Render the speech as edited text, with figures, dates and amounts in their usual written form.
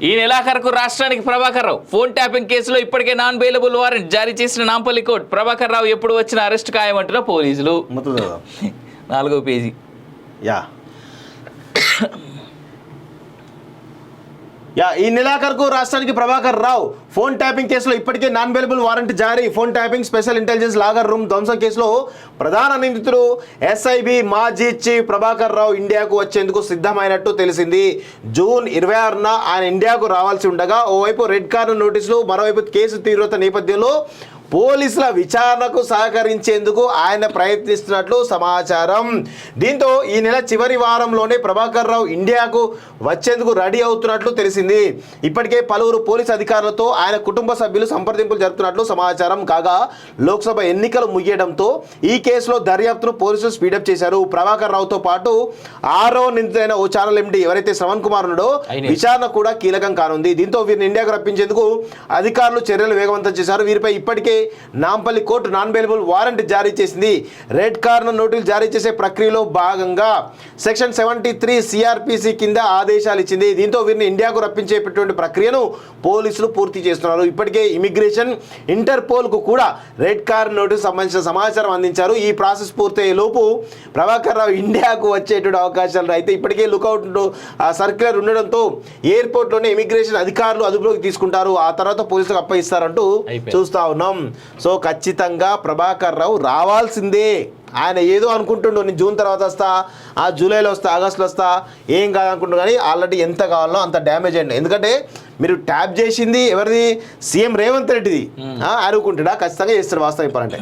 ఈ నెలాఖరుకు రాష్ట్రానికి Prabhakar Rao phone tapping కేసులో ఇప్పటికే నాన్ బెయిలబుల్ వారెంట్ జారీ చేసిన నాంపల్లి కోర్టు. ప్రభాకర్ రావు ఎప్పుడు వచ్చిన అరెస్ట్ ఖాయమంటున్న పోలీసులు. 4వ పేజీ. ఈ నెలాఖరుకు రాష్ట్రానికి ప్రభాకర్ రావు ఫోన్ ట్యాపింగ్ కేసులో ఇప్పటికే నాన్ బెయిలబుల్ వారెంట్ జారీ. Phone tapping special intelligence logger room ధ్వంసం కేసులో ప్రధాన నిందితుడు ఎస్ఐబి మాజీ చీఫ్ ప్రభాకర్ రావు ఇండియాకు వచ్చేందుకు సిద్ధమైనట్టు తెలిసింది. జూన్ 26న ఆయన ఇండియాకు రావాల్సి ఉండగా ఓవైపు రెడ్ కార్నర్ నోటీసులు, మరోవైపు కేసు తీవ్రత నేపథ్యంలో పోలీసుల విచారణకు సహకరించేందుకు ఆయన ప్రయత్నిస్తున్నట్లు సమాచారం. దీంతో ఈ నెల చివరి వారంలోనే ప్రభాకర్ రావు ఇండియాకు వచ్చేందుకు రెడీ అవుతున్నట్లు తెలిసింది. ఇప్పటికే పలువురు పోలీసు అధికారులతో ఆయన కుటుంబ సభ్యులు సంప్రదింపులు జరుపుతున్నట్లు సమాచారం. కాగా లోక్సభ ఎన్నికలు ముగియడంతో ఈ కేసులో దర్యాప్తును పోలీసులు స్పీడప్ చేశారు. ప్రభాకర్ రావుతో పాటు 6వ నిందితుడైన ఓ ఛానల్ ఎండి ఎవరైతే శ్రవణ్ కుమార్ ఉన్నాడో విచారణ కూడా కీలకం కానుంది. దీంతో వీరిని ఇండియాకు రప్పించేందుకు అధికారులు చర్యలు వేగవంతం చేశారు. వీరిపై ఇప్పటికే Nampally court non bailable warrant జారీ చేసింది. రెడ్ కార్నర్ నోటీసులు జారీ చేసే ప్రక్రియలో భాగంగా సెక్షన్ 73 సిఆర్పిసి కింద ఆదేశాలు ఇచ్చింది. దీంతో వీరిని ఇండియాకు రప్పించేటువంటి ప్రక్రియను పోలీసులు పూర్తి చేస్తున్నారు. ఇప్పటికే ఇమిగ్రేషన్, ఇంటర్పోల్ కు కూడా రెడ్ కార్నర్ నోటీసు సంబంధించిన సమాచారం అందించారు. ఈ ప్రాసెస్ పూర్తయ్యే లోపు ప్రభాకర్ రావు ఇండియాకు వచ్చేటువంటి అవకాశాలు అయితే ఇప్పటికే లుకౌట్ సర్క్యులర్ ఉండడంతో ఎయిర్పోర్ట్లోనే ఇమిగ్రేషన్ అధికారులు అదుపులోకి తీసుకుంటారు. ఆ తర్వాత పోలీసులకు అప్పగిస్తారంటూ చూస్తా ఉన్నాం. సో ఖచ్చితంగా ప్రభాకర్ రావు రావాల్సిందే. ఆయన ఏదో అనుకుంటుండో నేను జూన్ తర్వాత వస్తా, ఆ జూలైలో వస్తా, ఆగస్టులో వస్తా, ఏం కాదనుకుంటున్నా కానీ ఆల్రెడీ ఎంత కావాలో అంత డ్యామేజ్ అయ్యండి. ఎందుకంటే మీరు ట్యాప్ చేసింది ఎవరిది? సీఎం రేవంత్ రెడ్డిది. అనుకుంటాడా? ఖచ్చితంగా చేస్తారు వాస్తవం చెప్పాలంటే.